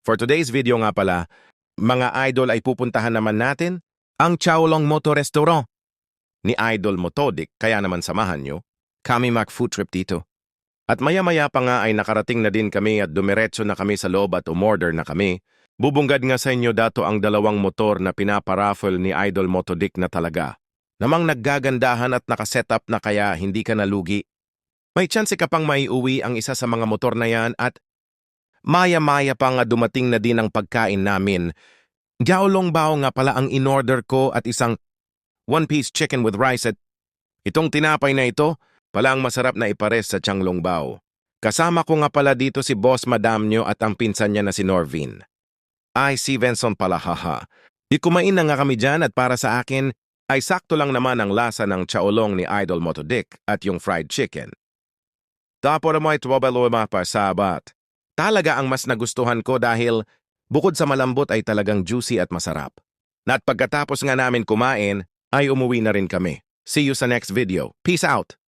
For today's video nga pala, mga idol ay pupuntahan naman natin ang Chaolong Moto Restaurant ni Idol Motodic, kaya naman samahan nyo. Kami mag-food trip dito. At maya-maya pa nga ay nakarating na din kami at dumiretso na kami sa loob at umorder na kami. Bubunggad nga sa inyo dato ang dalawang motor na pinaparaffle ni Idol Motodic na talaga. Namang naggagandahan at nakasetup na kaya hindi ka nalugi. May chance ka pang maiuwi ang isa sa mga motor na yan at maya-maya pa nga dumating na din ang pagkain namin. Jiaolong bao nga pala ang in-order ko at isang one-piece chicken with rice at itong tinapay na ito pala ang masarap na ipares sa Changlong Bao. Kasama ko nga pala dito si Boss Madam nyo at ang pinsan niya na si Norvin. Ay, si Venson pala, haha. Di kumain na nga kami dyan at para sa akin ay sakto lang naman ang lasa ng Chaolong ni Idol Motodic at yung fried chicken. Tapos mo ay tuwabalo sabat. Talaga ang mas nagustuhan ko dahil bukod sa malambot ay talagang juicy at masarap. At pagkatapos nga namin kumain, ay umuwi na rin kami. See you sa next video. Peace out!